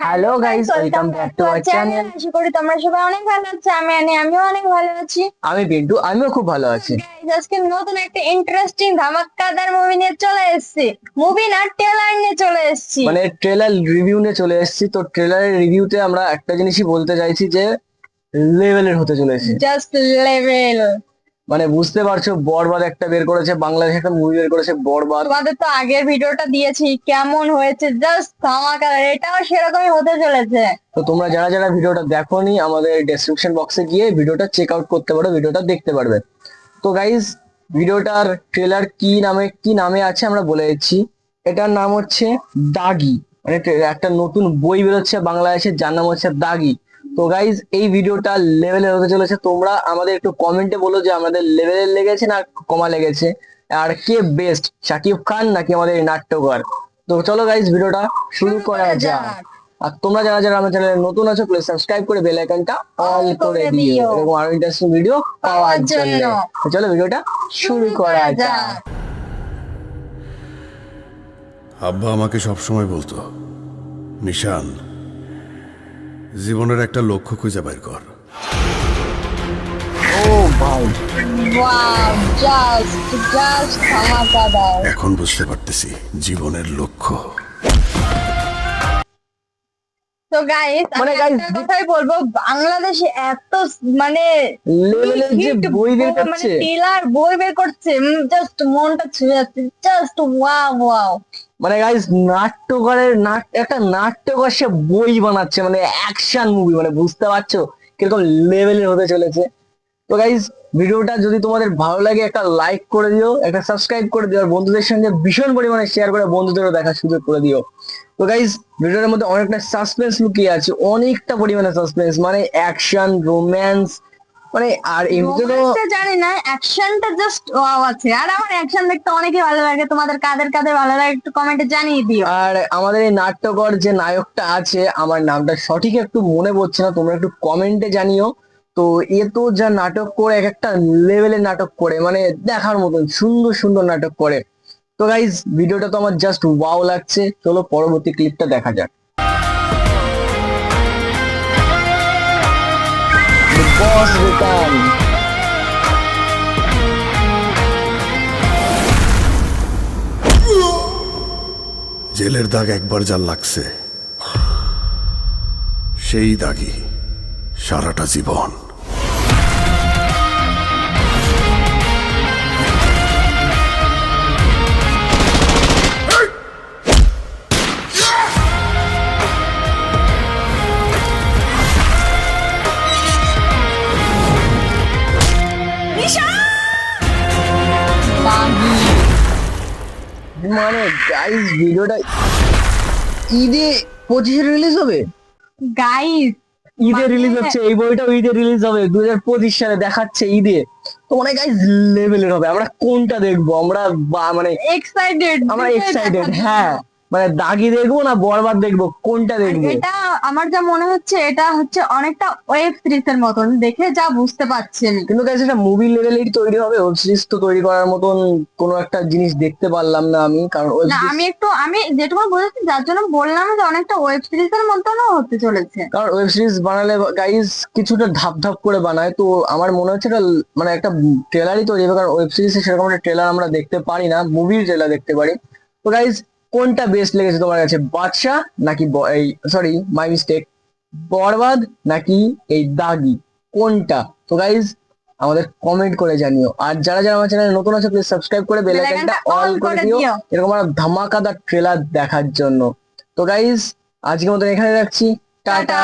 Hello guys, welcome back to our channel. আশা করি তোমরা সবাই অনেক ভালো আছো। আমিও অনেক ভালো আছি। আমি পিন্টু, আমিও খুব ভালো আছি। গাইস, আজকে নতুন একটা ইন্টারেস্টিং ধামাকাদার মুভি নিয়ে চলে এসেছি। মুভি না, ট্রেলার নিয়ে চলে এসেছি। মানে ট্রেলার রিভিউ নিয়ে চলে এসেছি। তো ট্রেলারের রিভিউতে আমরা একটা জিনিসই বলতে চাইছি যে লেভেলের হতে চলেছে। Just level. মানে বুঝতে পারছো, বরবাদ একটা বের করেছে, বাংলাদেশ একটা মুভি বের করেছে বরবাদ। তোমাদের তো আগের ভিডিওটা দিয়েছি, কেমন হয়েছে, জাস্ট ধামাকাদার। এটাও সেরকমই হতে চলেছে। তো তোমরা যারা যারা ভিডিওটা দেখোনি, আমাদের ডেসক্রিপশন বক্সে গিয়ে ভিডিওটা চেক আউট করতে পারো, ভিডিওটা দেখতে পারবে। তো গাইজ, ভিডিওটার ট্রেলার কি নামে আছে আমরা বলে দিচ্ছি। এটার নাম হচ্ছে দাগি। মানে একটা নতুন বই বেরোচ্ছে বাংলাদেশে, যার নাম হচ্ছে দাগি। তো গাইজ, এই ভিডিওটা লেভেলের হতে চলেছে। তোমরা আমাদের একটু কমেন্টে বলো যে আমাদের লেভেলের লেগেছে না কমা লেগেছে, আর কে বেস্ট, শাকিব খান নাকি আমাদের এই নাট্যকার। তো চলো গাইজ, ভিডিওটা শুরু করা যাক। আর তোমরা যারা যারা আমার চ্যানেলে নতুন আছো, প্লিজ সাবস্ক্রাইব করে বেল আইকনটা অল করে দিও, এরকম আরো ইন্টারেস্টিং ভিডিও পাওয়ার জন্য। তো চলো ভিডিওটা শুরু করা যাক। আব্বা আমাকে সবসময় বলতো, নিশান, জীবনের একটা লক্ষ্য খুঁজে বের কর। ও ভাই, ওয়াও, জাস্ট ধামাকাদার। এখন বুঝতে পারতেছি জীবনের লক্ষ্য। তো গাইস, মানে আমি guys, একটা কথাই বলবো, বাংলাদেশে এত মানে লেভেলের যে hit বই বের মানে করছে, ট্রেলার বই বের করছে, জাস্ট মনটা ছুঁয়ে যাচ্ছে। Just wow. মানে গাইস, একটা নাট্যকার সে বই বানাচ্ছে, মানে অ্যাকশন মুভি। মানে বুঝতে পারছো কিরকম লেভেলের হতে চলেছে। তো গাইজ, ভিডিওটা যদি তোমাদের ভালো লাগে একটা লাইক করে দিও, একটা সাবস্ক্রাইব করে দিও, আর বন্ধুদের সঙ্গে ভীষণ পরিমাণে শেয়ার করে বন্ধুদেরও দেখার সুযোগ করে দিও। তো গাইজ, ভিডিওর মধ্যে অনেকটা সাসপেন্স লুকিয়ে আছে, অনেকটা পরিমাণে সাসপেন্স, মানে অ্যাকশন, রোম্যান্স, মানে আর এমনিতে তো রোমান্সটা জানি না, অ্যাকশনটা জাস্ট ওয়াও আছে। আর আমার অ্যাকশন দেখতে অনেকই ভালো লাগে। তোমাদের কাদের কাদের ভালো লাগে একটু কমেন্টে জানিয়ে দিও। আর আমাদের এই নাট্যকর যে নায়কটা আছে, আমার নামটা সঠিক একটু মনে পড়ছে না, তোমরা একটু কমেন্টে জানিও। তো এ তো যা নাটক করে, এক একটা লেভেলের নাটক করে, মানে দেখার মতন সুন্দর সুন্দর নাটক করে। তো গাইজ, ভিডিওটা তো আমার জাস্ট ওয়াও লাগছে। চলো পরবর্তী ক্লিপটা দেখা যাক। বস রিটার্ন। জেলের দাগ একবার যা লাগছে, সেই দাগই সারাটা জীবন। মানে গাইজ, ভিডিওটা ঈদে 25 রিলিজ হবে। গাইস, ঈদে রিলিজ হচ্ছে, এই বইটাও ঈদে রিলিজ হবে 2025 সালে, দেখাচ্ছে ঈদে। তো মানে গাইজ, লেভেলের হবে। আমরা কোনটা দেখবো? আমরা মানে এক্সাইটেড। আমরা এক্সাইটেড। হ্যাঁ, মানে দাগি দেখবো না বরবাদ দেখবো, কোনটা দেখবো? এটা আমার যা মনে হচ্ছে, এটা হচ্ছে অনেকটা ওয়েব সিরিজ এর মতন, দেখে যা বুঝতে পারছি আমি। কিন্তু গাইজ, এটা মুভি লেভেলেরই তৈরি হবে, ওয়েব সিরিজ তো তৈরি করার মতন কোনো একটা জিনিস দেখতে পারলাম না আমি, কারণ ওয়েব না, সিরিজ, আমি যেটুকু বুঝেছি, যার জন্য বললাম যে অনেকটা ওয়েব সিরিজ এর মতনও হতে চলেছে। কারণ ওয়েব সিরিজ বানালে গাইজ কিছুটা ধাপ ধাপ করে বানায়। তো আমার মনে হচ্ছে এটা মানে একটা ট্রেলারই তৈরি হবে, কারণ ওয়েব সিরিজে সেরকম একটা ট্রেলার আমরা দেখতে পারি না, মুভির ট্রেলার দেখতে পারি। তো গাইজ, কোনটা বেস্ট লেগেছে তোমার কাছে? বাদশা নাকি এই সরি মাই মিস্টেক, বরবাদ নাকি এই দাগি, কোনটা? তো গাইজ, আমাদের কমেন্ট করে জানিও। আর যারা যারা আমার চ্যানেলে নতুন আছে, প্লিজ সাবস্ক্রাইব করে বেল আইকনটা অল করে দিও, এরকম আরো ধামাকাদার ট্রেলার দেখার জন্য। তো গাইজ, আজকের মতন এখানে রাখছি। টাটা। টাটা।